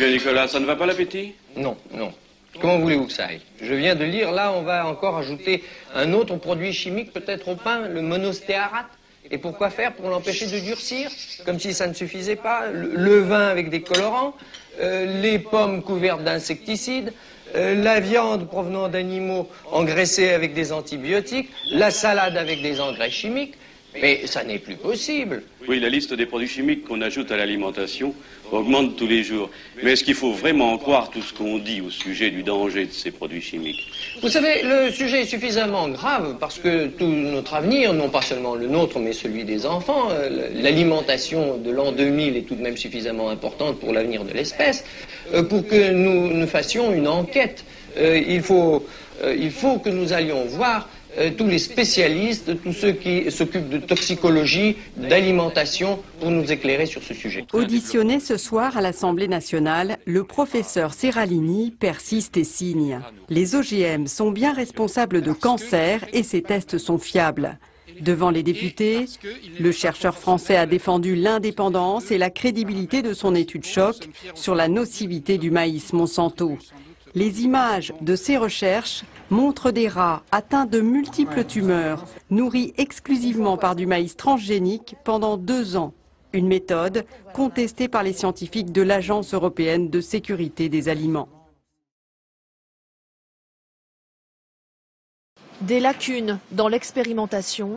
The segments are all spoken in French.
bien, Nicolas, ça ne va pas l'appétit? Non, non. Comment voulez-vous que ça aille? Je viens de lire, là, on va encore ajouter un autre produit chimique, peut-être au pain, le monostéarate. Et pourquoi faire? Pour l'empêcher de durcir, comme si ça ne suffisait pas. Le vin avec des colorants, les pommes couvertes d'insecticides, la viande provenant d'animaux engraissés avec des antibiotiques, la salade avec des engrais chimiques. Mais ça n'est plus possible. Oui, la liste des produits chimiques qu'on ajoute à l'alimentation augmente tous les jours. Mais est-ce qu'il faut vraiment croire tout ce qu'on dit au sujet du danger de ces produits chimiques? Vous savez, le sujet est suffisamment grave parce que tout notre avenir, non pas seulement le nôtre, mais celui des enfants, l'alimentation de l'an 2000 est tout de même suffisamment importante pour l'avenir de l'espèce, pour que nous fassions une enquête. Il faut que nous allions voir tous les spécialistes, tous ceux qui s'occupent de toxicologie, d'alimentation, pour nous éclairer sur ce sujet. Auditionné ce soir à l'Assemblée nationale, le professeur Serralini persiste et signe. Les OGM sont bien responsables de cancers et ces tests sont fiables. Devant les députés, le chercheur français a défendu l'indépendance et la crédibilité de son étude choc sur la nocivité du maïs Monsanto. Les images de ces recherches montrent des rats atteints de multiples tumeurs, nourris exclusivement par du maïs transgénique pendant 2 ans. Une méthode contestée par les scientifiques de l'Agence européenne de sécurité des aliments. Des lacunes dans l'expérimentation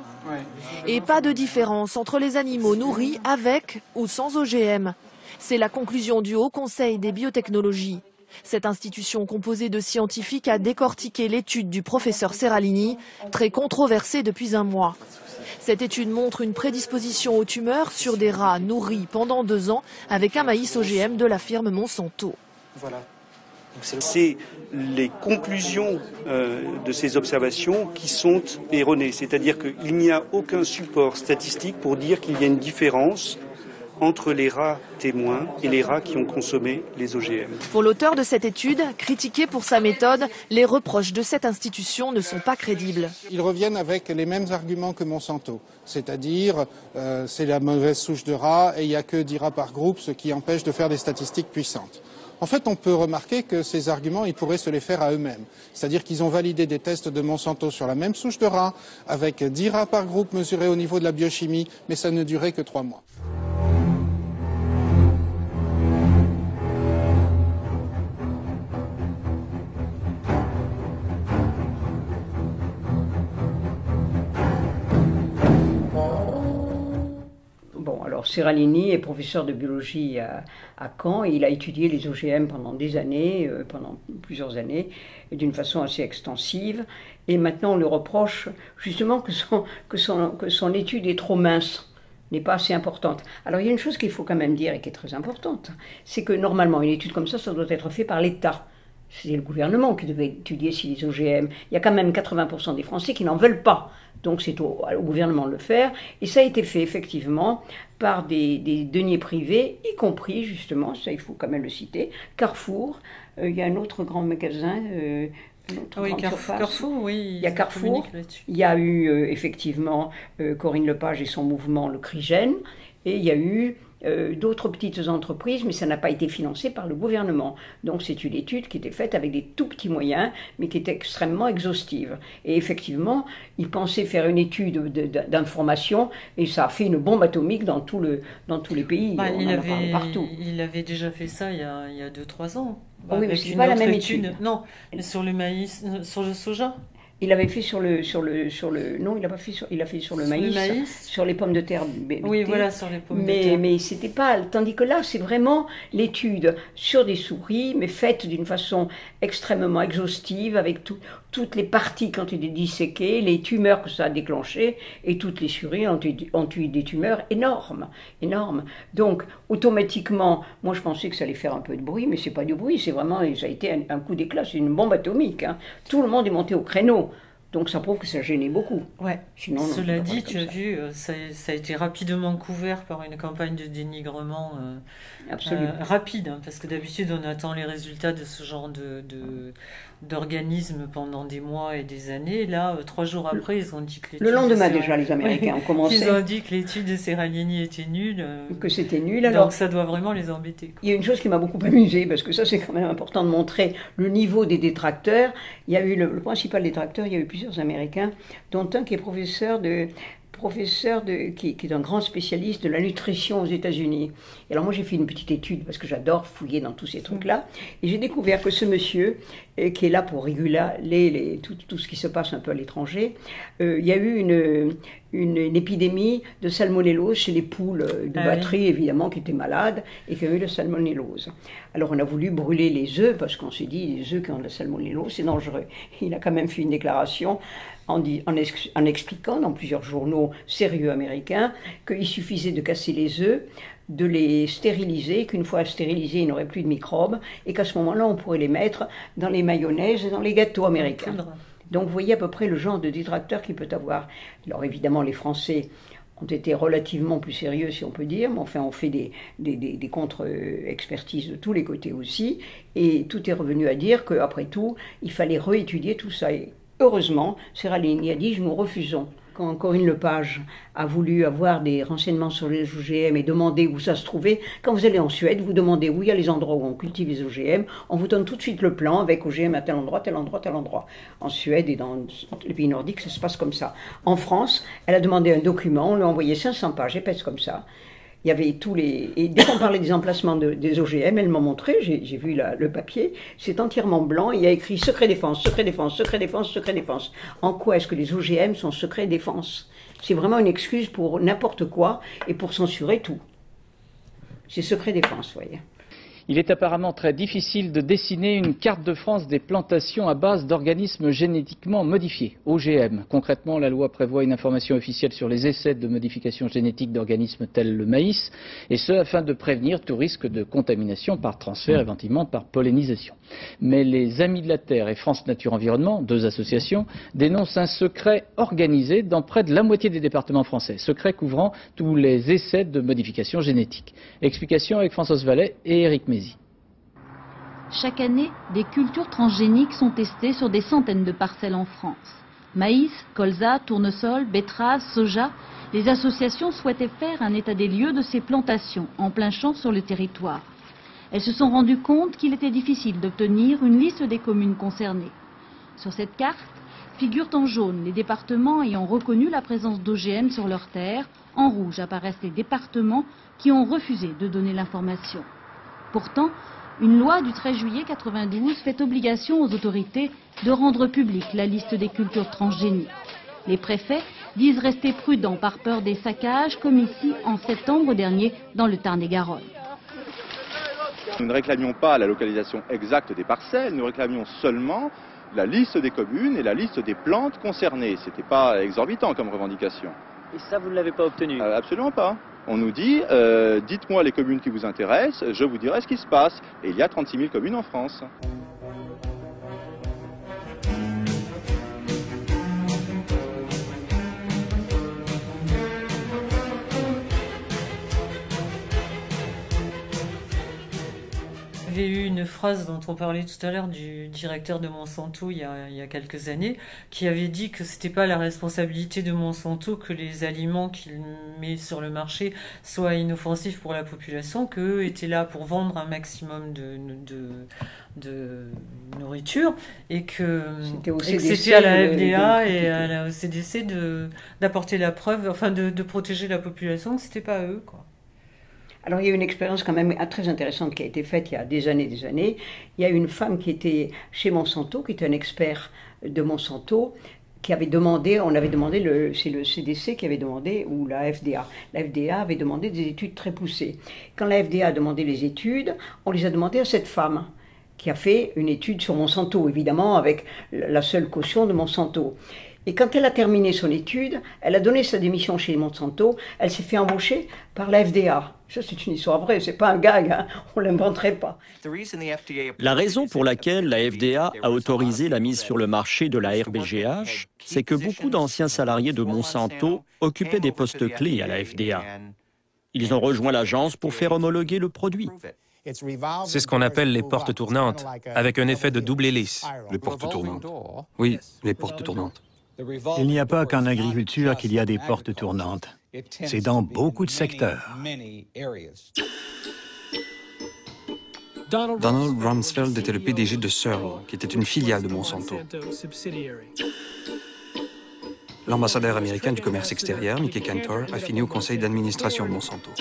et pas de différence entre les animaux nourris avec ou sans OGM. C'est la conclusion du Haut Conseil des biotechnologies. Cette institution composée de scientifiques a décortiqué l'étude du professeur Serralini, très controversée depuis un mois. Cette étude montre une prédisposition aux tumeurs sur des rats nourris pendant 2 ans avec un maïs OGM de la firme Monsanto. Voilà. C'est les conclusions de ces observations qui sont erronées. C'est-à-dire qu'il n'y a aucun support statistique pour dire qu'il y a une différence entre les rats témoins et les rats qui ont consommé les OGM. Pour l'auteur de cette étude, critiqué pour sa méthode, les reproches de cette institution ne sont pas crédibles. Ils reviennent avec les mêmes arguments que Monsanto, c'est-à-dire c'est la mauvaise souche de rats et il n'y a que 10 rats par groupe, ce qui empêche de faire des statistiques puissantes. En fait, on peut remarquer que ces arguments, ils pourraient se les faire à eux-mêmes. C'est-à-dire qu'ils ont validé des tests de Monsanto sur la même souche de rats, avec 10 rats par groupe mesurés au niveau de la biochimie, mais ça ne durait que 3 mois. Alors Serralini est professeur de biologie à Caen et il a étudié les OGM pendant des années, pendant plusieurs années, d'une façon assez extensive. Et maintenant on lui reproche justement que son étude est trop mince, n'est pas assez importante. Alors il y a une chose qu'il faut quand même dire et qui est très importante, c'est que normalement une étude comme ça doit être faite par l'État. C'est le gouvernement qui devait étudier si les OGM. Il y a quand même 80% des Français qui n'en veulent pas. Donc c'est au gouvernement de le faire. Et ça a été fait effectivement par des deniers privés, y compris justement, ça il faut quand même le citer, Carrefour. Il y a un autre grand magasin. Oui, Carrefour, oui. Il y a Carrefour. Il y a eu effectivement Corinne Lepage et son mouvement, le CRIGEN. Et il y a eu d'autres petites entreprises, mais ça n'a pas été financé par le gouvernement. Donc c'est une étude qui était faite avec des tout petits moyens, mais qui était extrêmement exhaustive. Et effectivement, ils pensaient faire une étude d'information, et ça a fait une bombe atomique dans tous les pays. Bah, on en parle partout. Il avait déjà fait ça il y a 2-3 ans. Oh oui, mais ce n'est pas la même étude. Non, mais sur le maïs, sur le soja. Il avait fait non, il a fait sur le maïs, sur les pommes de terre. Oui, voilà, sur les pommes de terre. Mais c'était pas, tandis que là, c'est vraiment l'étude sur des souris, mais faite d'une façon extrêmement exhaustive, avec toutes les parties qui ont été disséquées, les tumeurs que ça a déclenchées, et toutes les souris ont eu des tumeurs énormes, énormes. Donc, automatiquement, moi je pensais que ça allait faire un peu de bruit, mais c'est pas du bruit, c'est vraiment, ça a été un coup d'éclat, c'est une bombe atomique. Hein. Tout le monde est monté au créneau. Donc ça prouve que ça gênait beaucoup. Ouais. Sinon, cela dit, tu as vu, ça a été rapidement couvert par une campagne de dénigrement rapide, hein, parce que d'habitude on attend les résultats de ce genre d'organisme pendant des mois et des années. Là, 3 jours après, ils ont dit que le lendemain déjà, les Américains ont commencé. Ils ont dit que l'étude de Serralini était nulle. Que c'était nul. Alors, donc ça doit vraiment les embêter, quoi. Il y a une chose qui m'a beaucoup amusée, parce que ça c'est quand même important de montrer le niveau des détracteurs. Il y a eu le principal détracteur, il y a eu plusieurs Américains, dont un qui est qui est un grand spécialiste de la nutrition aux États-Unis. Et alors moi j'ai fait une petite étude parce que j'adore fouiller dans tous ces trucs-là, et j'ai découvert que ce monsieur qui est là pour réguler tout ce qui se passe un peu à l'étranger, il y a eu une épidémie de salmonellose chez les poules de batterie, évidemment, qui étaient malades et qui ont eu la salmonellose. Alors on a voulu brûler les œufs parce qu'on s'est dit les œufs qui ont de la salmonellose c'est dangereux. Il a quand même fait une déclaration en expliquant dans plusieurs journaux sérieux américains qu'il suffisait de casser les œufs, de les stériliser, qu'une fois stérilisés, il n'y aurait plus de microbes, et qu'à ce moment-là, on pourrait les mettre dans les mayonnaises et dans les gâteaux américains. Donc vous voyez à peu près le genre de détracteur qu'il peut avoir. Alors évidemment, les Français ont été relativement plus sérieux, si on peut dire, mais enfin, on fait des contre-expertises de tous les côtés aussi, et tout est revenu à dire qu'après tout, il fallait réétudier tout ça. Et heureusement, Serralini a dit « nous refusons ». Quand Corinne Lepage a voulu avoir des renseignements sur les OGM et demander où ça se trouvait, quand vous allez en Suède, vous demandez où il y a les endroits où on cultive les OGM, on vous donne tout de suite le plan avec OGM à tel endroit, tel endroit, tel endroit. En Suède et dans les pays nordiques, ça se passe comme ça. En France, elle a demandé un document, on lui a envoyé 500 pages épaisses comme ça. Il y avait tous les... Et dès qu'on parlait des emplacements des OGM, elle m'a montré, j'ai vu le papier, c'est entièrement blanc, il y a écrit secret défense, secret défense, secret défense, secret défense. En quoi est-ce que les OGM sont secret défense? C'est vraiment une excuse pour n'importe quoi et pour censurer tout. C'est secret défense, vous voyez. Il est apparemment très difficile de dessiner une carte de France des plantations à base d'organismes génétiquement modifiés, OGM. Concrètement, la loi prévoit une information officielle sur les essais de modification génétique d'organismes tels le maïs, et ce afin de prévenir tout risque de contamination par transfert, éventuellement par pollinisation. Mais les Amis de la Terre et France Nature Environnement, 2 associations, dénoncent un secret organisé dans près de la moitié des départements français, secret couvrant tous les essais de modification génétique. Explication avec Françoise Vallet et Éric Mézy. Chaque année, des cultures transgéniques sont testées sur des centaines de parcelles en France. Maïs, colza, tournesol, betterave, soja, les associations souhaitaient faire un état des lieux de ces plantations en plein champ sur le territoire. Elles se sont rendues compte qu'il était difficile d'obtenir une liste des communes concernées. Sur cette carte figurent en jaune les départements ayant reconnu la présence d'OGM sur leurs terres. En rouge apparaissent les départements qui ont refusé de donner l'information. Pourtant, une loi du 13 juillet 1992 fait obligation aux autorités de rendre publique la liste des cultures transgéniques. Les préfets disent rester prudents par peur des saccages, comme ici en septembre dernier dans le Tarn-et-Garonne. Nous ne réclamions pas la localisation exacte des parcelles, nous réclamions seulement la liste des communes et la liste des plantes concernées. Ce n'était pas exorbitant comme revendication. Et ça, vous ne l'avez pas obtenu? Absolument pas. On nous dit, dites-moi les communes qui vous intéressent, je vous dirai ce qui se passe. Et il y a 36 000 communes en France. Il y avait eu une phrase dont on parlait tout à l'heure du directeur de Monsanto il y a quelques années, qui avait dit que c'était pas la responsabilité de Monsanto que les aliments qu'il met sur le marché soient inoffensifs pour la population, qu'eux étaient là pour vendre un maximum de nourriture, et que c'était à la FDA et à la OCDC d'apporter la preuve, enfin de protéger la population, que c'était pas eux, quoi. Alors il y a une expérience quand même très intéressante qui a été faite il y a des années. Il y a une femme qui était chez Monsanto, qui était un expert de Monsanto, qui avait demandé, c'est le CDC qui avait demandé, ou la FDA. La FDA avait demandé des études très poussées. Quand la FDA a demandé les études, on les a demandées à cette femme, qui a fait une étude sur Monsanto, évidemment avec la seule caution de Monsanto. Et quand elle a terminé son étude, elle a donné sa démission chez Monsanto, elle s'est fait embaucher par la FDA. Ça, c'est une histoire vraie, c'est pas un gag, hein, on l'inventerait pas. La raison pour laquelle la FDA a autorisé la mise sur le marché de la RBGH, c'est que beaucoup d'anciens salariés de Monsanto occupaient des postes clés à la FDA. Ils ont rejoint l'agence pour faire homologuer le produit. C'est ce qu'on appelle les portes tournantes, avec un effet de double hélice. Les portes tournantes. Oui, les portes tournantes. Il n'y a pas qu'en agriculture qu'il y a des portes tournantes. C'est dans beaucoup de secteurs. Donald Rumsfeld était le PDG de Searle, qui était une filiale de Monsanto. L'ambassadeur américain du commerce extérieur, Mickey Cantor, a fini au conseil d'administration de Monsanto.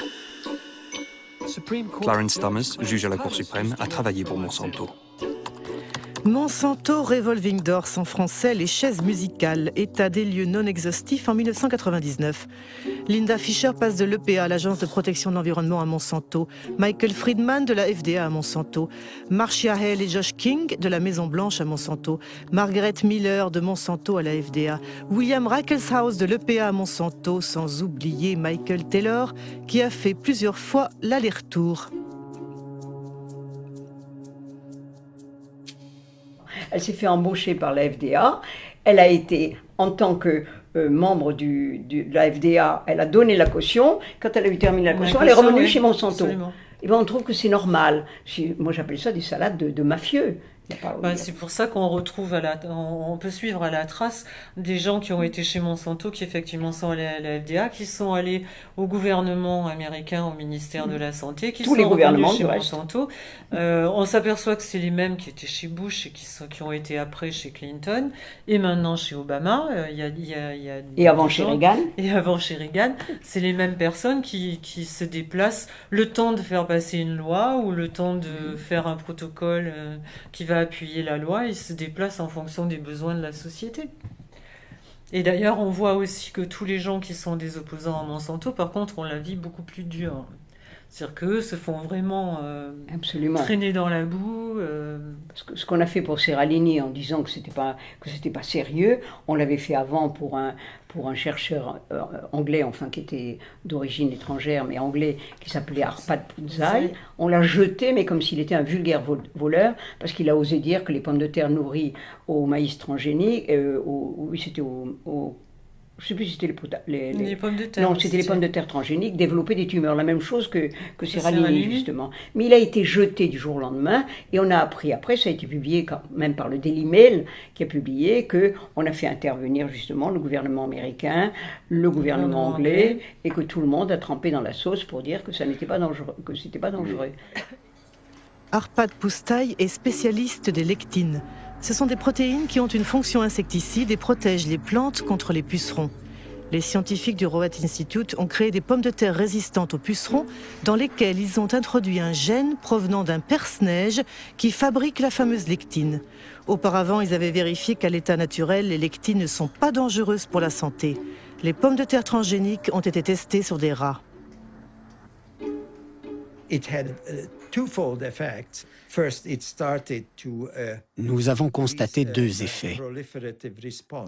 Clarence Thomas, juge à la Cour suprême, a travaillé pour Monsanto. Monsanto Revolving Doors, en français les chaises musicales, état des lieux non exhaustif en 1999. Linda Fisher passe de l'EPA, l'agence de protection de l'environnement, à Monsanto. Michael Friedman de la FDA à Monsanto. Marcia Hale et Josh King de la Maison Blanche à Monsanto. Margaret Miller de Monsanto à la FDA. William Reichelshaus de l'EPA à Monsanto, sans oublier Michael Taylor qui a fait plusieurs fois l'aller-retour. Elle s'est fait embaucher par la FDA. Elle a été, en tant que membre de la FDA, elle a donné la caution. Quand elle a eu terminé la caution, elle est revenue chez Monsanto. Et ben, on trouve que c'est normal. Moi, j'appelle ça des salades de mafieux. C'est pour ça qu'on retrouve, on peut suivre à la trace des gens qui ont été chez Monsanto, qui effectivement sont allés à la FDA, qui sont allés au gouvernement américain, au ministère de la Santé, qui sont revenus chez Monsanto. On s'aperçoit que c'est les mêmes qui étaient chez Bush et qui ont été après chez Clinton, et maintenant chez Obama. Et avant chez Reagan. Et avant chez Reagan. C'est les mêmes personnes qui se déplacent le temps de faire passer une loi ou le temps de faire un protocole qui va appuyer la loi. Ils se déplacent en fonction des besoins de la société. Et d'ailleurs, on voit aussi que tous les gens qui sont des opposants à Monsanto, par contre, ont la vie beaucoup plus dure. C'est-à-dire qu'eux se font vraiment traîner dans la boue. Ce qu'on a fait pour Seralini en disant que c'était pas sérieux, on l'avait fait avant pour un chercheur anglais, enfin qui était d'origine étrangère, mais anglais, qui s'appelait Arpad Pusztai. On l'a jeté, mais comme s'il était un vulgaire voleur, parce qu'il a osé dire que les pommes de terre nourries au maïs transgénique, je ne sais plus si c'était les pommes de terre. Non, c'était les pommes de terre transgéniques, développer des tumeurs. La même chose que Seralini, justement. Mais il a été jeté du jour au lendemain, et on a appris après, ça a été publié quand même par le Daily Mail, qui a publié qu'on a fait intervenir justement le gouvernement américain, le gouvernement anglais, et que tout le monde a trempé dans la sauce pour dire que ça n'était pas dangereux, que c'était pas dangereux. Arpad Pusztai est spécialiste des lectines. Ce sont des protéines qui ont une fonction insecticide et protègent les plantes contre les pucerons. Les scientifiques du Roat Institute ont créé des pommes de terre résistantes aux pucerons dans lesquelles ils ont introduit un gène provenant d'un perce-neige qui fabrique la fameuse lectine. Auparavant, ils avaient vérifié qu'à l'état naturel, les lectines ne sont pas dangereuses pour la santé. Les pommes de terre transgéniques ont été testées sur des rats. Nous avons constaté deux effets.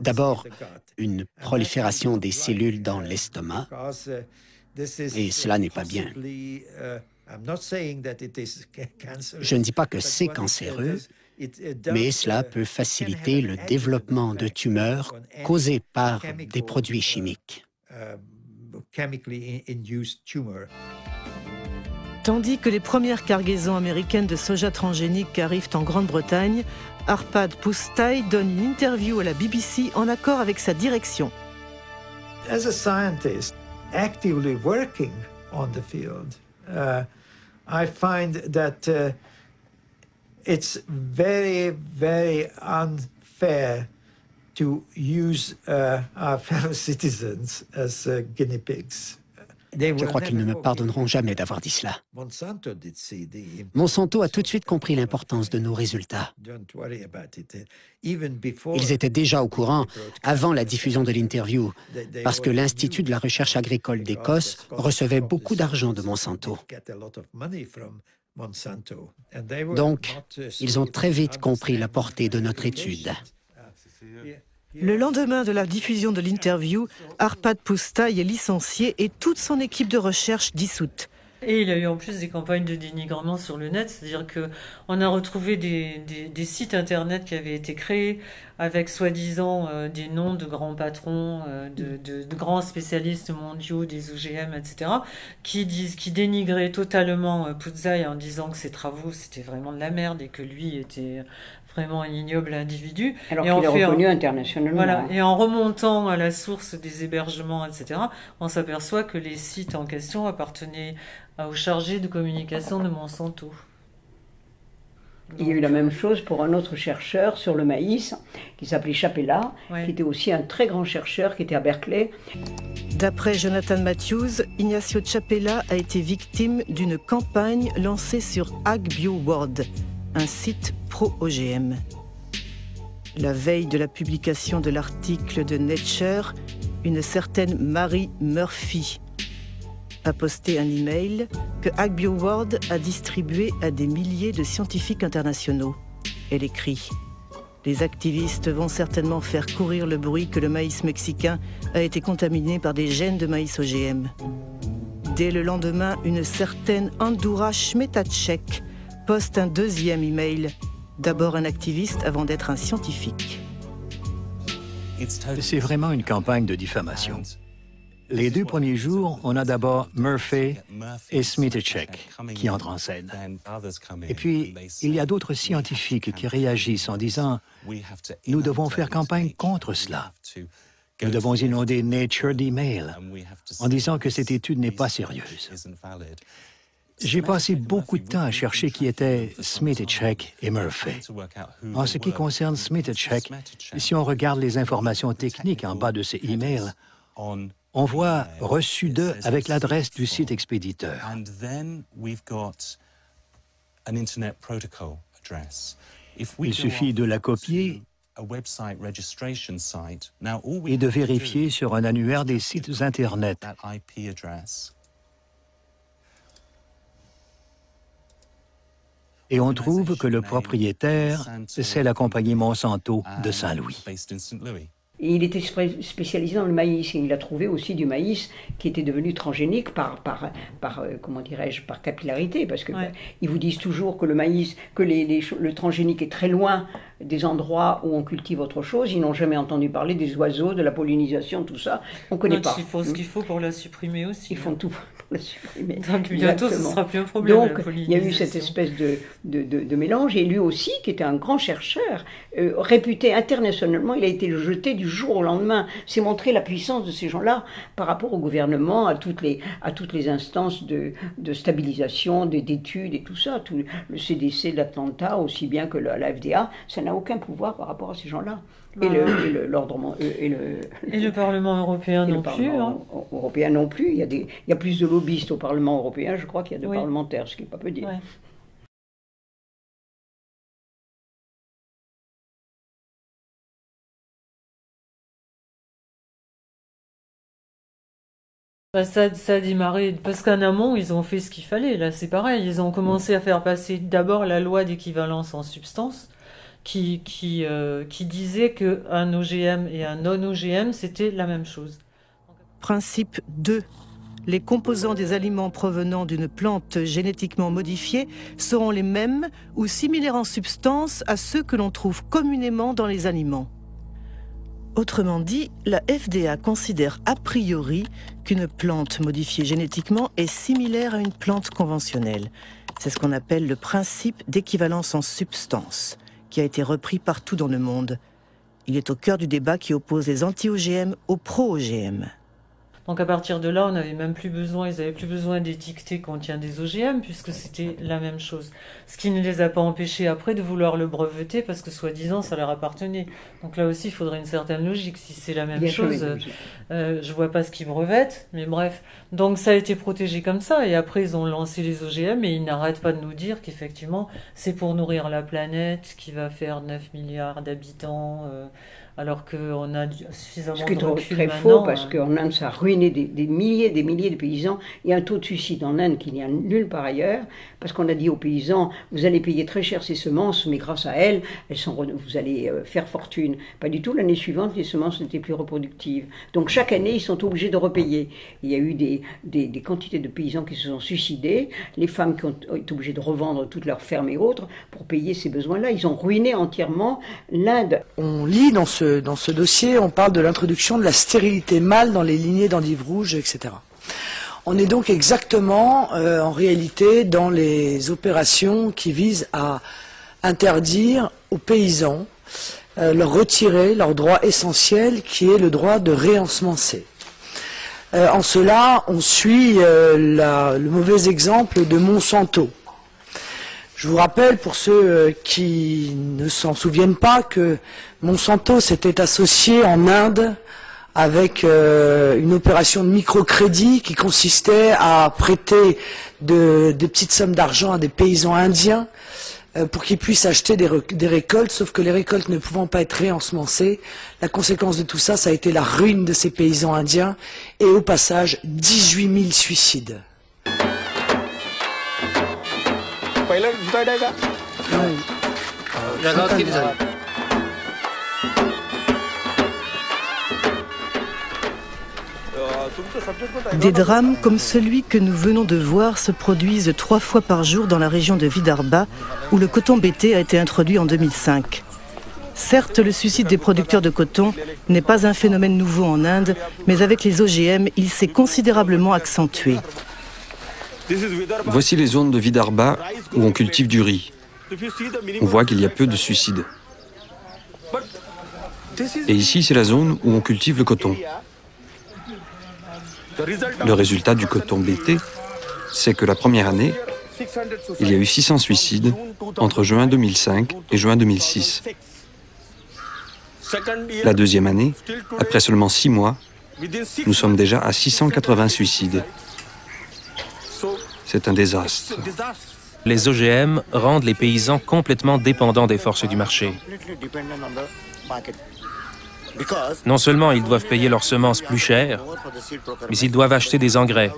D'abord, une prolifération des cellules dans l'estomac, et cela n'est pas bien. Je ne dis pas que c'est cancéreux, mais cela peut faciliter le développement de tumeurs causées par des produits chimiques. Tandis que les premières cargaisons américaines de soja transgénique arrivent en Grande-Bretagne, Arpad Pusztai donne une interview à la BBC en accord avec sa direction. As a scientist actively working on the field, I find that it's very, very unfair to use our fellow citizens as guinea pigs. Je crois qu'ils ne me pardonneront jamais d'avoir dit cela. Monsanto a tout de suite compris l'importance de nos résultats. Ils étaient déjà au courant avant la diffusion de l'interview, parce que l'Institut de la recherche agricole d'Écosse recevait beaucoup d'argent de Monsanto. Donc, ils ont très vite compris la portée de notre étude. Le lendemain de la diffusion de l'interview, Arpad Pusztai est licencié et toute son équipe de recherche dissoute. Et il y a eu en plus des campagnes de dénigrement sur le net, c'est-à-dire qu'on a retrouvé des sites internet qui avaient été créés avec soi-disant des noms de grands patrons, de grands spécialistes mondiaux des OGM, etc., qui dénigraient totalement Pusztai en disant que ses travaux c'était vraiment de la merde et que lui était vraiment un ignoble individu. Alors qu'il est reconnu internationalement. Voilà, et en remontant à la source des hébergements, etc., on s'aperçoit que les sites en question appartenaient au chargé de communication de Monsanto. Il y a eu la même chose pour un autre chercheur sur le maïs, qui s'appelait Chapela, qui était aussi un très grand chercheur, qui était à Berkeley. D'après Jonathan Matthews, Ignacio Chapela a été victime d'une campagne lancée sur AgBioWorld, un site pro-OGM. La veille de la publication de l'article de Nature, une certaine Mary Murphy a posté un email que AgBioWorld a distribué à des milliers de scientifiques internationaux. Elle écrit « Les activistes vont certainement faire courir le bruit que le maïs mexicain a été contaminé par des gènes de maïs OGM. » Dès le lendemain, une certaine Andura Schmetacek poste un deuxième email. D'abord un activiste avant d'être un scientifique. C'est vraiment une campagne de diffamation. Les 2 premiers jours, on a d'abord Murphy et Smitacek qui entrent en scène. Et puis, il y a d'autres scientifiques qui réagissent en disant « Nous devons faire campagne contre cela. Nous devons inonder Nature d'emails en disant que cette étude n'est pas sérieuse. » J'ai passé beaucoup de temps à chercher qui étaient Smitacek et Murphy. En ce qui concerne Smitacek, si on regarde les informations techniques en bas de ces emails, on voit « reçu de » avec l'adresse du site expéditeur. Il suffit de la copier et de vérifier sur un annuaire des sites Internet. Et on trouve que le propriétaire, c'est la compagnie Monsanto de Saint-Louis. Et il était spécialisé dans le maïs. Et il a trouvé aussi du maïs qui était devenu transgénique par comment dirais-je, par capillarité. Parce que ils vous disent toujours que le maïs, que le transgénique est très loin des endroits où on cultive autre chose. Ils n'ont jamais entendu parler des oiseaux, de la pollinisation, tout ça. On ne connaît pas. Ils font ce qu'il faut pour la supprimer aussi. Ils font tout pour la supprimer. Donc bientôt, ce ne sera plus un problème. Donc il y a eu cette espèce de mélange. Et lui aussi, qui était un grand chercheur, réputé internationalement, il a été jeté du jour au lendemain. C'est montrer la puissance de ces gens-là par rapport au gouvernement, à toutes les instances de stabilisation, d'études et tout ça. Tout le CDC d'Atlanta, aussi bien que la FDA, ça n'a aucun pouvoir par rapport à ces gens-là. Et le Parlement européen non plus. Européen non plus. Il y a plus de lobbyistes au Parlement européen, je crois, qu'il y a de parlementaires, ce qui n'est pas peu dire. Ouais. Ça a démarré parce qu'en amont, ils ont fait ce qu'il fallait. Là, c'est pareil. Ils ont commencé à faire passer d'abord la loi d'équivalence en substance, qui disait qu'un OGM et un non-OGM, c'était la même chose. Principe 2. Les composants des aliments provenant d'une plante génétiquement modifiée seront les mêmes ou similaires en substance à ceux que l'on trouve communément dans les aliments. Autrement dit, la FDA considère a priori qu'une plante modifiée génétiquement est similaire à une plante conventionnelle. C'est ce qu'on appelle le principe d'équivalence en substance, qui a été repris partout dans le monde. Il est au cœur du débat qui oppose les anti-OGM aux pro-OGM. Donc à partir de là, ils n'avaient plus besoin d'étiqueter contient des OGM, puisque c'était la même chose. Ce qui ne les a pas empêchés après de vouloir le breveter, parce que soi-disant, ça leur appartenait. Donc là aussi, il faudrait une certaine logique. Si c'est la même chose, je vois pas ce qu'ils brevettent, mais bref. Donc ça a été protégé comme ça, et après ils ont lancé les OGM, et ils n'arrêtent pas de nous dire qu'effectivement, c'est pour nourrir la planète, qui va faire 9 milliards d'habitants alors qu'on a suffisamment Ce qui de est recul très maintenant. faux, parce qu'en Inde, ça a ruiné des milliers de paysans. Il y a un taux de suicide en Inde qu'il n'y a nulle part ailleurs, parce qu'on a dit aux paysans, vous allez payer très cher ces semences, mais grâce à elles, vous allez faire fortune. Pas du tout, l'année suivante, les semences n'étaient plus reproductives. Donc chaque année, ils sont obligés de repayer. Il y a eu des quantités de paysans qui se sont suicidés, les femmes qui ont été obligées de revendre toutes leurs fermes et autres pour payer ces besoins-là. Ils ont ruiné entièrement l'Inde. On lit dans ce dossier, on parle de l'introduction de la stérilité mâle dans les lignées d'endives rouges, etc. On est donc exactement, en réalité, dans les opérations qui visent à interdire aux paysans, leur retirer leur droit essentiel, qui est le droit de réensemencer. En cela, on suit le mauvais exemple de Monsanto. Je vous rappelle, pour ceux qui ne s'en souviennent pas, que Monsanto s'était associé en Inde avec une opération de microcrédit qui consistait à prêter des petites sommes d'argent à des paysans indiens pour qu'ils puissent acheter des récoltes, sauf que les récoltes ne pouvant pas être réensemencées, la conséquence de tout ça, ça a été la ruine de ces paysans indiens et au passage 18 000 suicides. Des drames comme celui que nous venons de voir se produisent 3 fois par jour dans la région de Vidarbha, où le coton BT a été introduit en 2005. Certes, le suicide des producteurs de coton n'est pas un phénomène nouveau en Inde, mais avec les OGM, il s'est considérablement accentué. Voici les zones de Vidarbha où on cultive du riz. On voit qu'il y a peu de suicides. Et ici, c'est la zone où on cultive le coton. Le résultat du coton BT, c'est que la première année, il y a eu 600 suicides entre juin 2005 et juin 2006. La deuxième année, après seulement 6 mois, nous sommes déjà à 680 suicides. C'est un désastre. Les OGM rendent les paysans complètement dépendants des forces du marché. Non seulement ils doivent payer leurs semences plus chères, mais ils doivent acheter des engrais.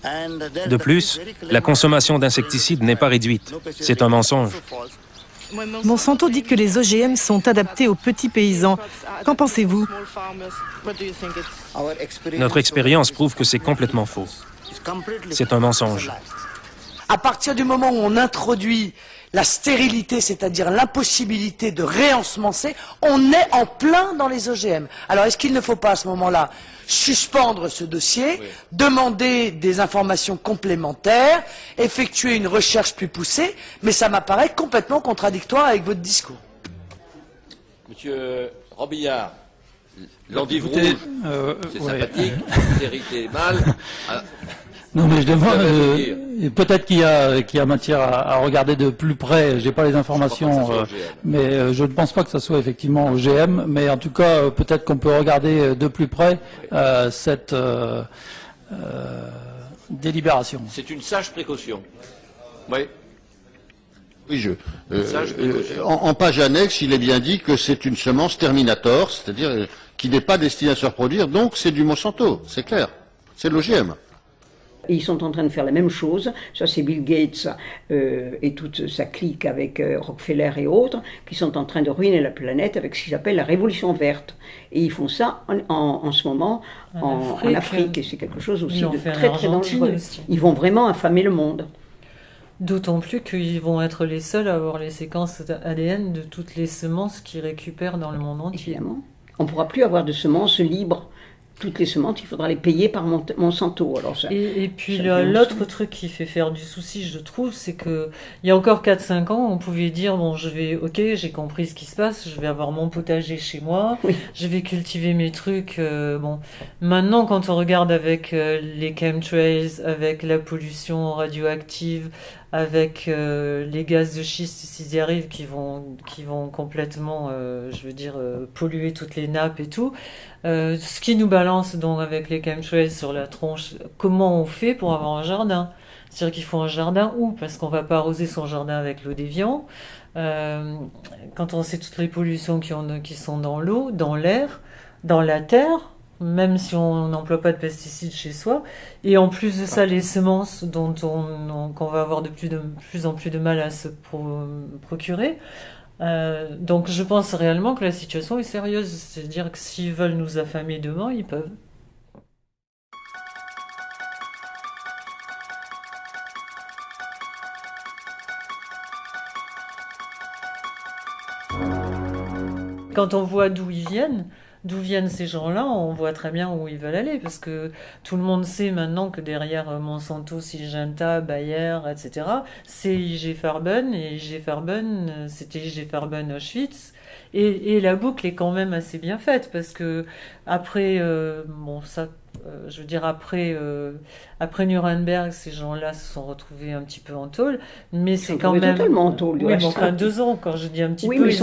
De plus, la consommation d'insecticides n'est pas réduite. C'est un mensonge. Monsanto dit que les OGM sont adaptés aux petits paysans. Qu'en pensez-vous? Notre expérience prouve que c'est complètement faux. C'est un mensonge. À partir du moment où on introduit la stérilité, c'est-à-dire l'impossibilité de réensemencer, on est en plein dans les OGM. Alors est-ce qu'il ne faut pas à ce moment-là suspendre ce dossier, demander des informations complémentaires, effectuer une recherche plus poussée, mais ça m'apparaît complètement contradictoire avec votre discours. Monsieur Robillard, l'endive rouge, c'est sympathique, stérilité mâle. Non, mais je demande, peut-être qu'il y a matière à regarder de plus près, j'ai pas les informations, mais je ne pense pas que ça soit effectivement OGM, mais en tout cas, peut-être qu'on peut regarder de plus près cette délibération. C'est une sage précaution. Oui. Oui, en page annexe, il est bien dit que c'est une semence Terminator, c'est-à-dire qui n'est pas destinée à se reproduire, donc c'est du Monsanto, c'est clair, c'est de l'OGM. Et ils sont en train de faire la même chose. Ça, c'est Bill Gates et toute sa clique avec Rockefeller et autres, qui sont en train de ruiner la planète avec ce qu'ils appellent la révolution verte. Et ils font ça en ce moment en Afrique. Et c'est quelque chose aussi de très, très dangereux. Aussi. Ils vont vraiment affamer le monde. D'autant plus qu'ils vont être les seuls à avoir les séquences ADN de toutes les semences qu'ils récupèrent dans le monde entier. Évidemment. On ne pourra plus avoir de semences libres. Toutes les semences, il faudra les payer par Monsanto. Alors ça, et puis l'autre truc qui fait faire du souci, je trouve, c'est que il y a encore 4-5 ans, on pouvait dire, bon, ok, j'ai compris ce qui se passe, je vais avoir mon potager chez moi, oui. Je vais cultiver mes trucs. Bon, maintenant, quand on regarde avec les chemtrails, avec la pollution radioactive, avec les gaz de schiste s'ils y arrivent qui vont complètement polluer toutes les nappes et tout, ce qui nous balance donc avec les chemtrails sur la tronche, comment on fait pour avoir un jardin? C'est-à-dire qu'il faut un jardin où? Parce qu'on va pas arroser son jardin avec l'eau d'évian. quand on sait toutes les pollutions qui sont dans l'eau, dans l'air, dans la terre, même si on n'emploie pas de pesticides chez soi, et en plus de ça, les semences qu'on va avoir de plus en plus de mal à se procurer. Donc je pense réellement que la situation est sérieuse, c'est-à-dire que s'ils veulent nous affamer demain, ils peuvent. Quand on voit d'où viennent ces gens-là, on voit très bien où ils veulent aller, parce que tout le monde sait maintenant que derrière Monsanto, Syngenta, Bayer, etc., c'est IG Farben, et IG Farben, c'était IG Farben Auschwitz, et la boucle est quand même assez bien faite, parce que après, je veux dire, après Nuremberg, ces gens-là se sont retrouvés un petit peu en tôle, mais c'est quand même... totalement en tôle. Oui, mais enfin 2 ans, quand je dis un petit peu... Oui, mais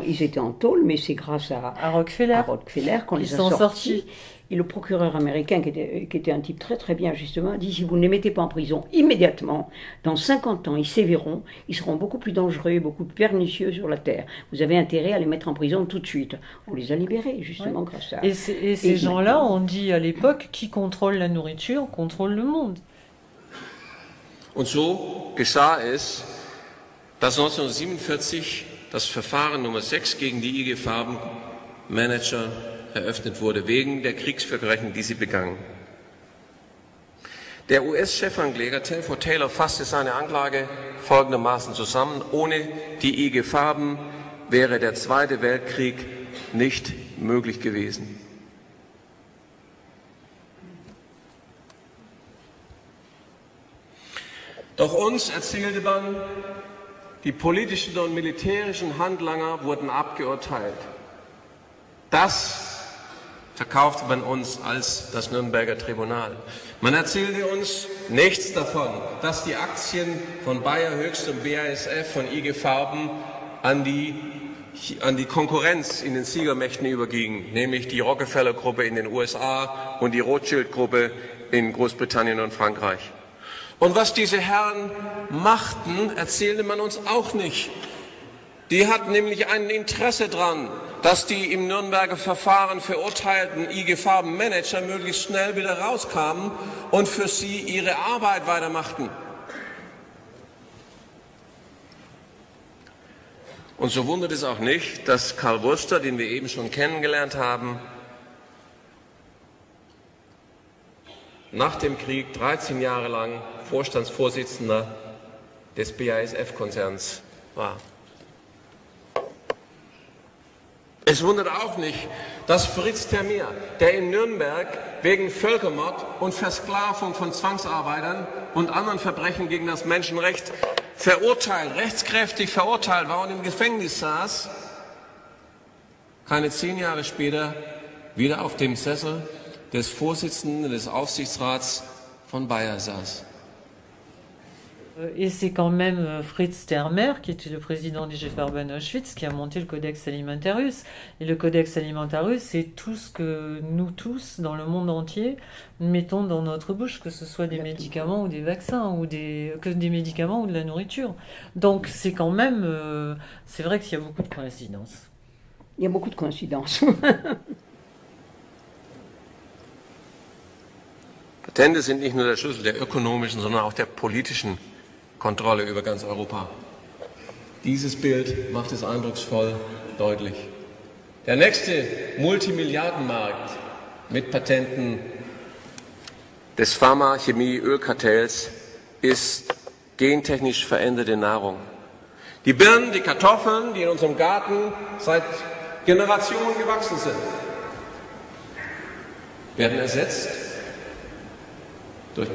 ils étaient en tôle, mais c'est grâce à Rockefeller qu'on les a sortis. Et le procureur américain, qui était un type très très bien justement, a dit, si vous ne les mettez pas en prison immédiatement, dans 50 ans, ils séviront, ils seront beaucoup plus dangereux, beaucoup plus pernicieux sur la Terre. Vous avez intérêt à les mettre en prison tout de suite. On les a libérés justement grâce à... Et ces gens-là ont dit à l'époque, qui contrôle la nourriture, contrôle le monde. Und so geschah es, dass 1947 das Verfahren Nummer 6 gegen die IG Farben Manager eröffnet wurde, wegen der Kriegsverbrechen, die sie begangen. Der US-Chefankläger Telford Taylor fasste seine Anklage folgendermaßen zusammen: Ohne die IG Farben wäre der Zweite Weltkrieg nicht möglich gewesen. Doch uns erzählte man, die politischen und militärischen Handlanger wurden abgeurteilt. Das verkaufte man uns als das Nürnberger Tribunal. Man erzählte uns nichts davon, dass die Aktien von Bayer Höchst und BASF von IG Farben an die Konkurrenz in den Siegermächten übergingen, nämlich die Rockefeller-Gruppe in den USA und die Rothschild-Gruppe in Großbritannien und Frankreich. Und was diese Herren machten, erzählte man uns auch nicht. Die hatten nämlich ein Interesse daran, dass die im Nürnberger Verfahren verurteilten IG Farben Manager möglichst schnell wieder rauskamen und für sie ihre Arbeit weitermachten. Und so wundert es auch nicht, dass Karl Wurster, den wir eben schon kennengelernt haben, nach dem Krieg 13 Jahre lang Vorstandsvorsitzender des BASF-Konzerns war. Es wundert auch nicht, dass Fritz Termeer, der in Nürnberg wegen Völkermord und Versklavung von Zwangsarbeitern und anderen Verbrechen gegen das Menschenrecht rechtskräftig verurteilt war und im Gefängnis saß, keine 10 Jahre später wieder auf dem Sessel des Vorsitzenden des Aufsichtsrats von Bayer saß. Et c'est quand même Fritz Termeer, qui était le président d'IG Farben Auschwitz, qui a monté le Codex Alimentarius. Et le Codex Alimentarius, c'est tout ce que nous tous, dans le monde entier, mettons dans notre bouche, que ce soit des médicaments ou des vaccins, ou que des médicaments ou de la nourriture. Donc c'est quand même... c'est vrai qu'il y a beaucoup de coïncidences. Il y a beaucoup de coïncidences. Patente sind nicht nur der Schlüssel der ökonomischen, sondern auch der politischen Kontrolle über ganz Europa. Dieses Bild macht es eindrucksvoll deutlich. Der nächste Multimilliardenmarkt mit Patenten des Pharma-Chemie-Ölkartells ist gentechnisch veränderte Nahrung. Die Birnen, die Kartoffeln, die in unserem Garten seit Generationen gewachsen sind, werden ersetzt durch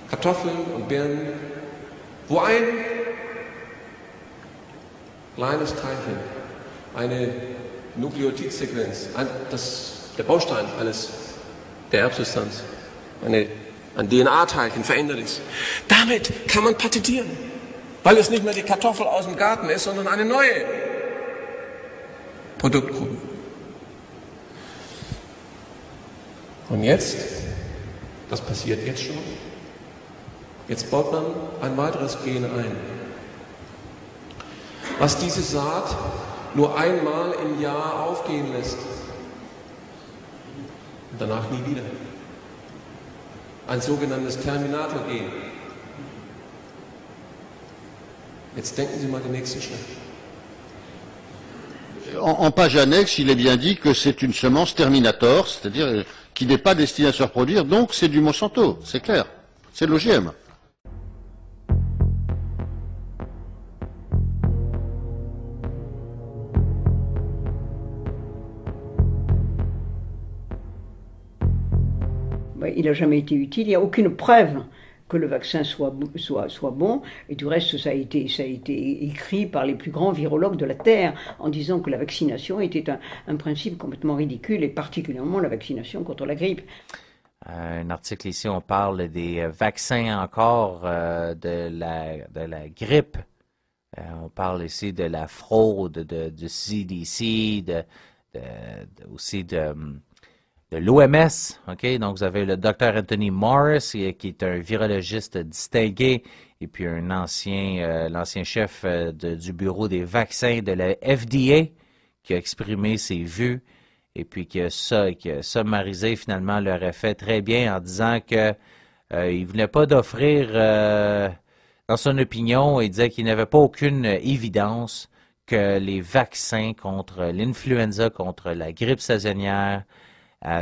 Kartoffeln und Birnen, wo ein kleines Teilchen, eine Nukleotidsequenz, der Baustein der Erbsubstanz, ein DNA-Teilchen verändert ist. Damit kann man patentieren, weil es nicht mehr die Kartoffel aus dem Garten ist, sondern eine neue Produktgruppe. Und jetzt, das passiert jetzt schon, jetzt baut man ein weiteres Gen ein. was diese Saat nur einmal im Jahr aufgehen lässt. Und danach nie wieder. Ein sogenanntes Terminator-Gen. Jetzt denken Sie mal den nächsten Schritt. En page annexe, il est bien dit que c'est une semence Terminator, c'est-à-dire qui n'est pas destinée à se reproduire, donc c'est du Monsanto, c'est clair, c'est de l'OGM. Il n'a jamais été utile, il n'y a aucune preuve que le vaccin soit bon, et du reste ça a été écrit par les plus grands virologues de la Terre en disant que la vaccination était un principe complètement ridicule, et particulièrement la vaccination contre la grippe. Un article ici, on parle des vaccins encore de la grippe. On parle ici de la fraude du CDC, aussi de l'OMS, ok? Donc vous avez le Dr Anthony Morris, qui est un virologiste distingué, et puis l'ancien chef du bureau des vaccins de la FDA, qui a exprimé ses vues, et puis qui a summarisé finalement leur effet très bien en disant que il ne voulait pas d'offrir, dans son opinion, il disait qu'il n'avait pas aucune évidence que les vaccins contre l'influenza, contre la grippe saisonnière, qu'on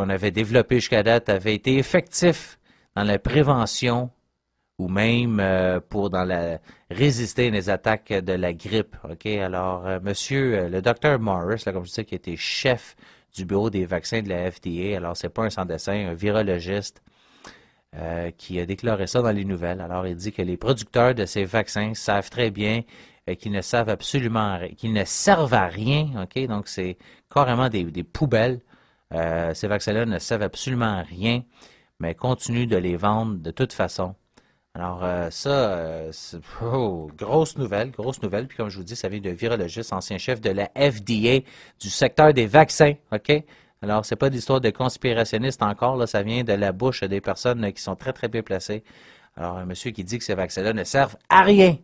avait développé jusqu'à date, avait été effectif dans la prévention ou même résister aux attaques de la grippe. Okay? Alors, le docteur Morris, là, comme je disais, qui était chef du bureau des vaccins de la FDA, alors c'est pas un sans-dessin, un virologiste qui a déclaré ça dans les nouvelles. Alors, il dit que les producteurs de ces vaccins savent très bien qu'ils ne servent à rien, ok? Donc c'est carrément des poubelles. Ces vaccins-là ne servent absolument à rien, mais continuent de les vendre de toute façon. Alors grosse nouvelle. Puis comme je vous dis, ça vient d'un virologiste, ancien chef de la FDA, du secteur des vaccins, ok? Alors c'est pas d'histoire de conspirationniste encore, là, ça vient de la bouche des personnes qui sont très très bien placées. Alors un monsieur qui dit que ces vaccins-là ne servent à rien.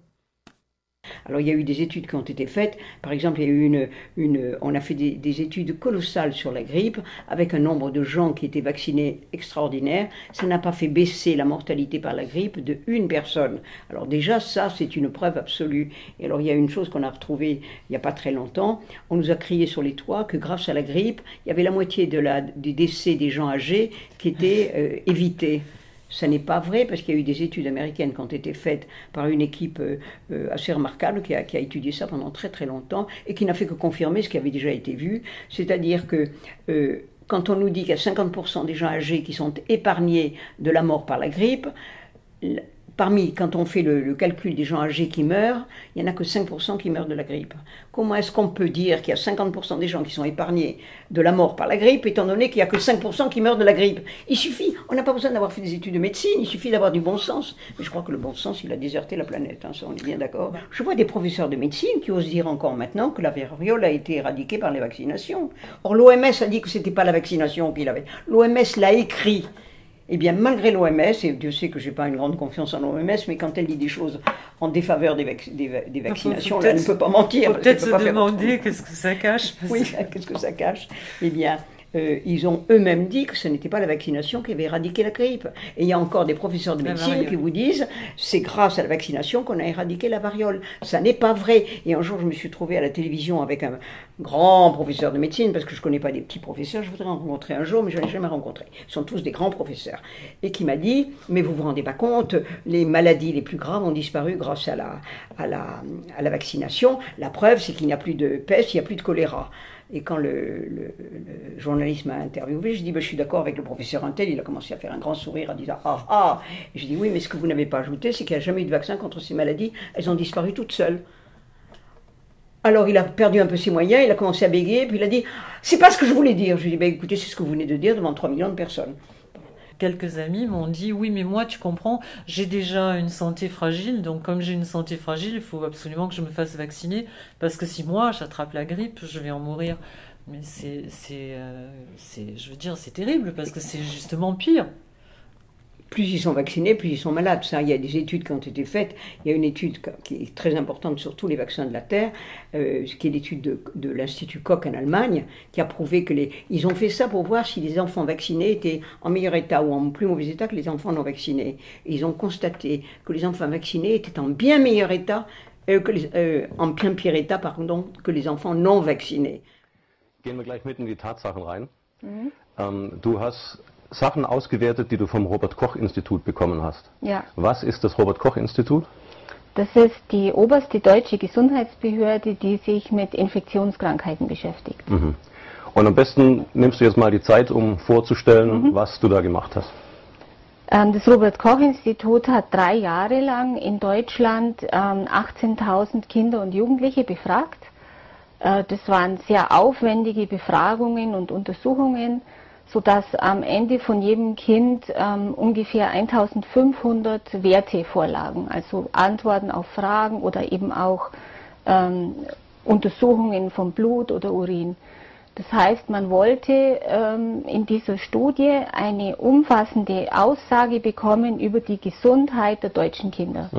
Alors il y a eu des études qui ont été faites, par exemple il y a eu on a fait des études colossales sur la grippe, avec un nombre de gens qui étaient vaccinés extraordinaire, ça n'a pas fait baisser la mortalité par la grippe de une personne. Alors déjà ça c'est une preuve absolue. Et alors il y a une chose qu'on a retrouvée il n'y a pas très longtemps, on nous a crié sur les toits que grâce à la grippe, il y avait la moitié des décès des gens âgés qui étaient évités. Ça n'est pas vrai, parce qu'il y a eu des études américaines qui ont été faites par une équipe assez remarquable qui a étudié ça pendant très très longtemps et qui n'a fait que confirmer ce qui avait déjà été vu. C'est-à-dire que quand on nous dit qu'il y a 50% des gens âgés qui sont épargnés de la mort par la grippe, quand on fait le calcul des gens âgés qui meurent, il n'y en a que 5% qui meurent de la grippe. Comment est-ce qu'on peut dire qu'il y a 50% des gens qui sont épargnés de la mort par la grippe, étant donné qu'il n'y a que 5% qui meurent de la grippe? Il suffit, on n'a pas besoin d'avoir fait des études de médecine, il suffit d'avoir du bon sens. Mais je crois que le bon sens, il a déserté la planète, hein, ça on est bien d'accord. Je vois des professeurs de médecine qui osent dire encore maintenant que la variole a été éradiquée par les vaccinations. Or l'OMS a dit que ce n'était pas la vaccination qu'il avait. L'OMS l'a écrit. Eh bien, malgré l'OMS, et Dieu sait que je n'ai pas une grande confiance en l'OMS, mais quand elle dit des choses en défaveur des vaccinations, là, elle ne peut pas mentir. Peut-être se demander qu'est-ce que ça cache. Oui, qu'est-ce que ça cache? Eh bien, ils ont eux-mêmes dit que ce n'était pas la vaccination qui avait éradiqué la grippe. Et il y a encore des professeurs de médecine qui vous disent c'est grâce à la vaccination qu'on a éradiqué la variole. Ça n'est pas vrai. Et un jour, je me suis trouvé à la télévision avec un grand professeur de médecine, parce que je ne connais pas des petits professeurs, je voudrais en rencontrer un jour, mais je n'en ai jamais rencontré. Ils sont tous des grands professeurs. Et qui m'a dit, mais vous vous rendez pas compte, les maladies les plus graves ont disparu grâce à la vaccination. La preuve, c'est qu'il n'y a plus de peste, il n'y a plus de choléra. Et quand le journaliste m'a interviewé, je dis je suis d'accord avec le professeur Untel, il a commencé à faire un grand sourire en disant ah ah. Et je dis oui, mais ce que vous n'avez pas ajouté, c'est qu'il n'y a jamais eu de vaccin contre ces maladies, elles ont disparu toutes seules. Alors il a perdu un peu ses moyens, il a commencé à bégayer, puis il a dit c'est pas ce que je voulais dire. Je lui ai dit écoutez, c'est ce que vous venez de dire devant 3 millions de personnes. Quelques amis m'ont dit oui, mais moi tu comprends, j'ai déjà une santé fragile, donc comme j'ai une santé fragile, il faut absolument que je me fasse vacciner, parce que si moi j'attrape la grippe, je vais en mourir. Mais je veux dire, c'est terrible, parce que c'est justement pire. plus ils sont vaccinés, plus ils sont malades. Ça, il y a des études qui ont été faites. Il y a une étude qui est très importante sur tous les vaccins de la Terre, qui est l'étude de l'Institut Koch en Allemagne, qui a prouvé que ils ont fait ça pour voir si les enfants vaccinés étaient en meilleur état ou en plus mauvais état que les enfants non vaccinés. Et ils ont constaté que les enfants vaccinés étaient en bien meilleur état, en bien pire état, pardon, que les enfants non vaccinés. Gehen wir gleich mit in die Tatsachen rein. Du hast Sachen ausgewertet, die du vom Robert-Koch-Institut bekommen hast. Ja. Was ist das Robert-Koch-Institut? Das ist die oberste deutsche Gesundheitsbehörde, die sich mit Infektionskrankheiten beschäftigt. Und am besten nimmst du jetzt mal die Zeit, um vorzustellen, was du da gemacht hast. Das Robert-Koch-Institut hat 3 Jahre lang in Deutschland 18.000 Kinder und Jugendliche befragt. Das waren sehr aufwendige Befragungen und Untersuchungen, sodass am Ende von jedem Kind ungefähr 1500 Werte vorlagen, also Antworten auf Fragen oder eben auch Untersuchungen von Blut oder Urin. Das heißt, man wollte in dieser Studie eine umfassende Aussage bekommen über die Gesundheit der deutschen Kinder.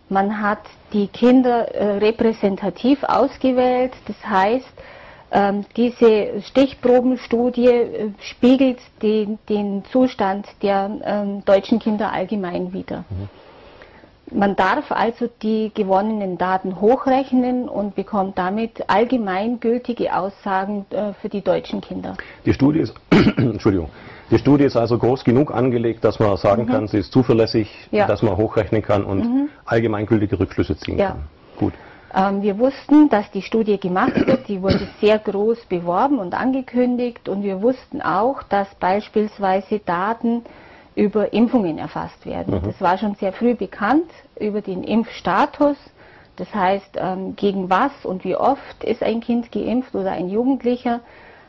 Man hat die Kinder repräsentativ ausgewählt, das heißt, diese Stichprobenstudie spiegelt den Zustand der deutschen Kinder allgemein wider. Man darf also die gewonnenen Daten hochrechnen und bekommt damit allgemeingültige Aussagen für die deutschen Kinder. Die Studie ist, Entschuldigung, die Studie ist also groß genug angelegt, dass man sagen kann, sie ist zuverlässig, dass man hochrechnen kann und allgemeingültige Rückschlüsse ziehen kann. Gut. Wir wussten, dass die Studie gemacht wird, die wurde sehr groß beworben und angekündigt und wir wussten auch, dass beispielsweise Daten über Impfungen erfasst werden. Das war schon sehr früh bekannt, über den Impfstatus, das heißt, gegen was und wie oft ist ein Kind geimpft oder ein Jugendlicher.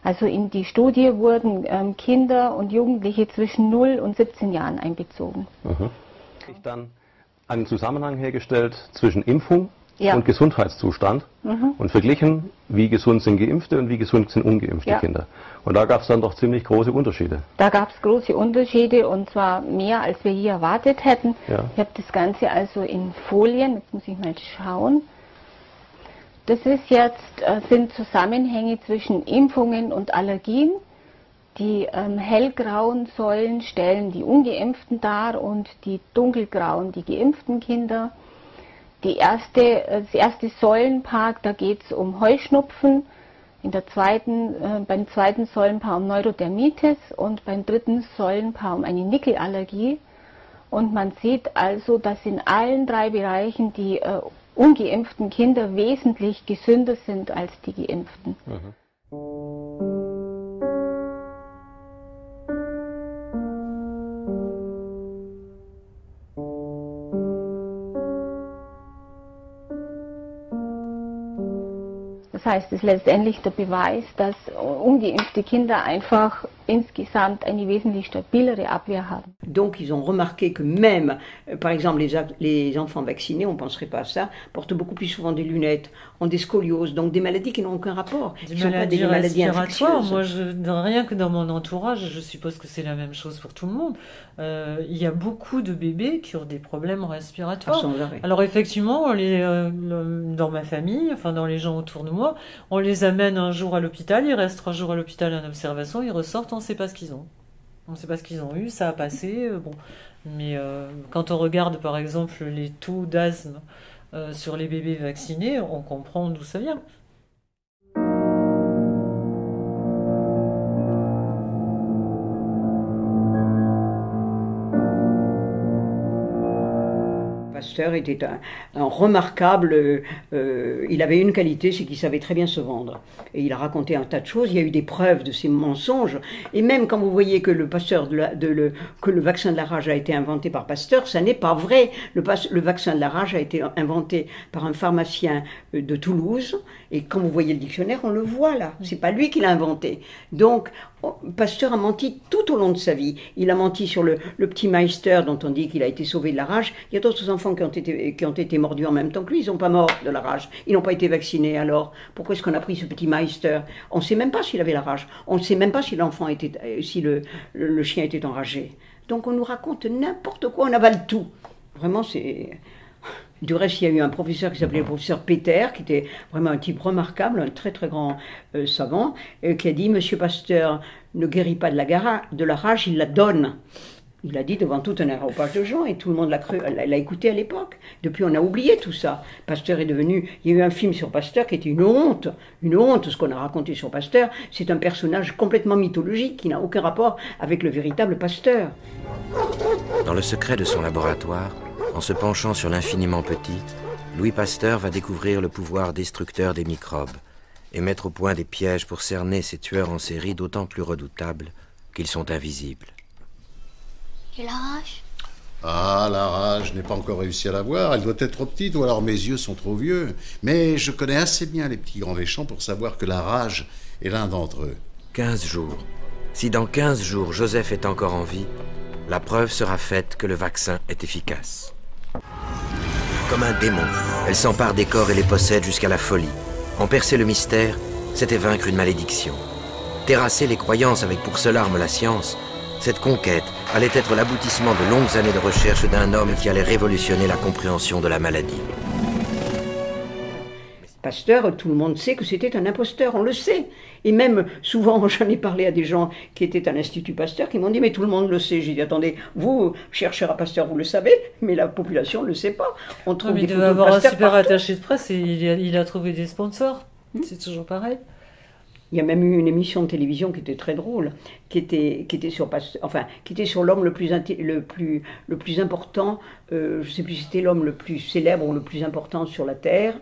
Also in die Studie wurden Kinder und Jugendliche zwischen 0 und 17 Jahren einbezogen. Ich dann einen Zusammenhang hergestellt zwischen Impfung und Gesundheitszustand und verglichen, wie gesund sind Geimpfte und wie gesund sind ungeimpfte Kinder. Und da gab es dann doch ziemlich große Unterschiede. Da gab es große Unterschiede und zwar mehr, als wir hier erwartet hätten. Ich habe das Ganze also in Folien, jetzt muss ich mal schauen. Das ist jetzt, sind Zusammenhänge zwischen Impfungen und Allergien. Die hellgrauen Säulen stellen die Ungeimpften dar und die dunkelgrauen die geimpften Kinder. Das erste Säulenpaar, da geht es um Heuschnupfen, beim zweiten Säulenpaar um Neurodermitis und beim dritten Säulenpaar um eine Nickelallergie. Und man sieht also, dass in allen 3 Bereichen die ungeimpften Kinder wesentlich gesünder sind als die Geimpften. Das heißt, es ist letztendlich der Beweis, dass ungeimpfte Kinder einfach insgesamt eine wesentlich stabilere Abwehr haben. Donc ils ont remarqué que même, par exemple, les enfants vaccinés, on ne penserait pas à ça, portent beaucoup plus souvent des lunettes, ont des scolioses, donc des maladies qui n'ont aucun rapport. Des maladies respiratoires, moi rien que dans mon entourage, je suppose que c'est la même chose pour tout le monde, il y a beaucoup de bébés qui ont des problèmes respiratoires. Alors effectivement, dans ma famille, enfin dans les gens autour de moi, on les amène un jour à l'hôpital, ils restent 3 jours à l'hôpital en observation, ils ressortent, on ne sait pas ce qu'ils ont. On ne sait pas ce qu'ils ont eu, ça a passé, bon. Mais quand on regarde par exemple les taux d'asthme sur les bébés vaccinés, on comprend d'où ça vient. Pasteur était un remarquable, il avait une qualité, c'est qu'il savait très bien se vendre. Et il a raconté un tas de choses, il y a eu des preuves de ses mensonges. Et même quand vous voyez que le vaccin de la rage a été inventé par Pasteur, ça n'est pas vrai. Le vaccin de la rage a été inventé par un pharmacien de Toulouse. Et quand vous voyez le dictionnaire, on le voit là. C'est pas lui qui l'a inventé. Donc, Pasteur a menti tout au long de sa vie. Il a menti sur le petit Meister dont on dit qu'il a été sauvé de la rage. Il y a d'autres enfants qui ont été mordus en même temps que lui. Ils n'ont pas mort de la rage. Ils n'ont pas été vaccinés. Alors, pourquoi est-ce qu'on a pris ce petit Meister? On ne sait même pas s'il avait la rage. On ne sait même pas si l'enfant était, si le chien était enragé. Donc on nous raconte n'importe quoi, on avale tout. Vraiment, c'est... Du reste, il y a eu un professeur qui s'appelait le professeur Peter, qui était vraiment un type remarquable, un très très grand savant, qui a dit « Monsieur Pasteur ne guérit pas de la rage, il la donne ». Il l'a dit devant tout un aéropage de gens et tout le monde l'a cru, l'a écouté à l'époque. Depuis, on a oublié tout ça. Pasteur est devenu... Il y a eu un film sur Pasteur qui était une honte, ce qu'on a raconté sur Pasteur. C'est un personnage complètement mythologique qui n'a aucun rapport avec le véritable Pasteur. Dans le secret de son laboratoire, en se penchant sur l'infiniment petit, Louis Pasteur va découvrir le pouvoir destructeur des microbes et mettre au point des pièges pour cerner ces tueurs en série d'autant plus redoutables qu'ils sont invisibles. Et la rage? Ah, la rage, je n'ai pas encore réussi à la voir. Elle doit être trop petite ou alors mes yeux sont trop vieux. Mais je connais assez bien les petits grands méchants pour savoir que la rage est l'un d'entre eux. 15 jours. Si dans 15 jours Joseph est encore en vie, la preuve sera faite que le vaccin est efficace. Comme un démon, elle s'empare des corps et les possède jusqu'à la folie. En percer le mystère, c'était vaincre une malédiction. Terrasser les croyances avec pour seule arme la science, cette conquête allait être l'aboutissement de longues années de recherche d'un homme qui allait révolutionner la compréhension de la maladie. Pasteur, tout le monde sait que c'était un imposteur, on le sait. Et même, souvent, j'en ai parlé à des gens qui étaient à l'Institut Pasteur, qui m'ont dit, mais tout le monde le sait. J'ai dit, attendez, vous, chercheurs à Pasteur, vous le savez, mais la population ne le sait pas. On trouve des photos de Pasteur avoir un super partout. attaché de presse et il a trouvé des sponsors. C'est toujours pareil. Il y a même eu une émission de télévision qui était très drôle, qui était sur l'homme le plus important, je ne sais plus si c'était l'homme le plus célèbre ou le plus important sur la Terre,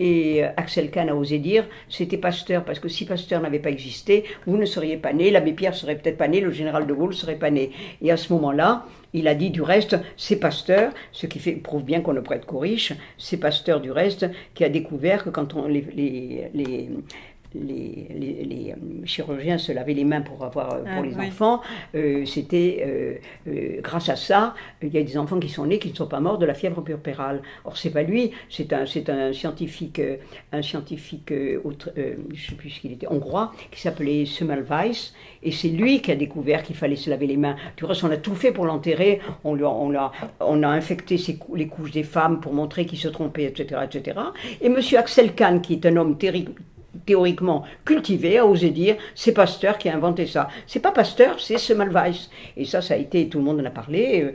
et Axel Kahn a osé dire, c'était Pasteur, parce que si Pasteur n'avait pas existé, vous ne seriez pas né, l'abbé Pierre serait peut-être pas né, le général de Gaulle serait pas né. Et à ce moment-là, il a dit du reste, c'est Pasteur, ce qui prouve bien qu'on ne prête qu'aux riches, c'est Pasteur du reste qui a découvert que quand les chirurgiens se lavaient les mains pour les enfants, c'était grâce à ça, il y a des enfants qui sont nés qui ne sont pas morts de la fièvre puerpérale. Or c'est pas lui, c'est un scientifique, je sais plus ce qu'il était, hongrois, qui s'appelait Semmelweis, et c'est lui qui a découvert qu'il fallait se laver les mains. Du reste, on a tout fait pour l'enterrer, on a infecté les couches des femmes pour montrer qu'il se trompait, etc., etc. Et monsieur Axel Kahn, qui est un homme théoriquement cultivé, a osé dire c'est Pasteur qui a inventé ça. C'est pas Pasteur, c'est Semmelweis. Et ça a été, tout le monde en a parlé,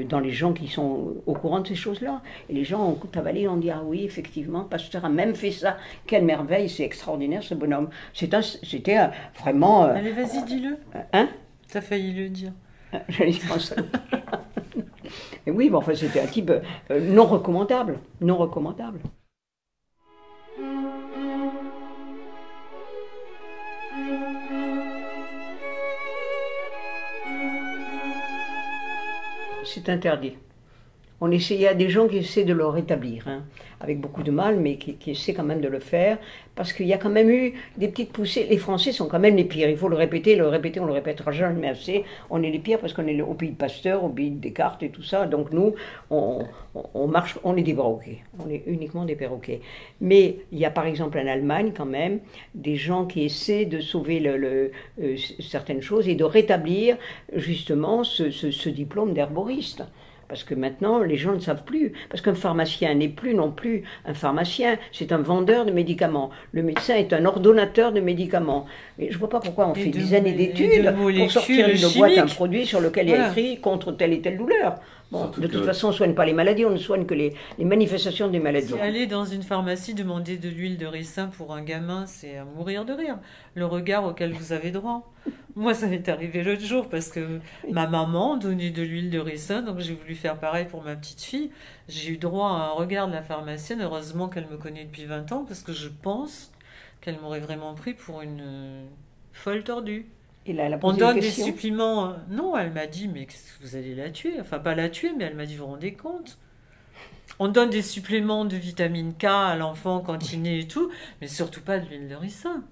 dans les gens qui sont au courant de ces choses-là. Et les gens ont avalé, ont dit ah oui, effectivement, Pasteur a même fait ça. Quelle merveille, c'est extraordinaire ce bonhomme. C'était vraiment. Allez, vas-y, dis-le. Hein? T'as failli le dire. J'allais dire ça. Et oui, mais enfin, c'était un type non recommandable. Non recommandable. C'est interdit. Il y a des gens qui essaient de le rétablir, hein, avec beaucoup de mal, mais qui essaient quand même de le faire, parce qu'il y a quand même eu des petites poussées. Les Français sont quand même les pires, il faut le répéter, on le répétera jamais assez. On est les pires parce qu'on est au pays de Pasteur, au pays de Descartes et tout ça, donc nous, on marche, on est des perroquets, on est uniquement des perroquets. Mais il y a par exemple en Allemagne quand même des gens qui essaient de sauver certaines choses et de rétablir justement ce diplôme d'herboriste. Parce que maintenant, les gens ne savent plus. Parce qu'un pharmacien n'est plus non plus un pharmacien, c'est un vendeur de médicaments. Le médecin est un ordonnateur de médicaments. Et je ne vois pas pourquoi on fait des années d'études pour sortir d'une boîte un produit sur lequel il y a écrit contre telle et telle douleur. Bon, de toute façon, on ne soigne pas les maladies, on ne soigne que les manifestations des maladies. Aller dans une pharmacie demander de l'huile de ricin pour un gamin, c'est à mourir de rire. Le regard auquel vous avez droit. Moi, ça m'est arrivé l'autre jour parce que ma maman donnait de l'huile de ricin, donc j'ai voulu faire pareil pour ma petite fille. J'ai eu droit à un regard de la pharmacienne. Heureusement qu'elle me connaît depuis 20 ans parce que je pense qu'elle m'aurait vraiment pris pour une folle tordue. Et là, on donne des suppléments. Non, elle m'a dit, mais vous allez la tuer. Enfin, pas la tuer, mais elle m'a dit, vous vous rendez compte? On donne des suppléments de vitamine K à l'enfant quand il naît et tout, mais surtout pas de l'huile de ricin.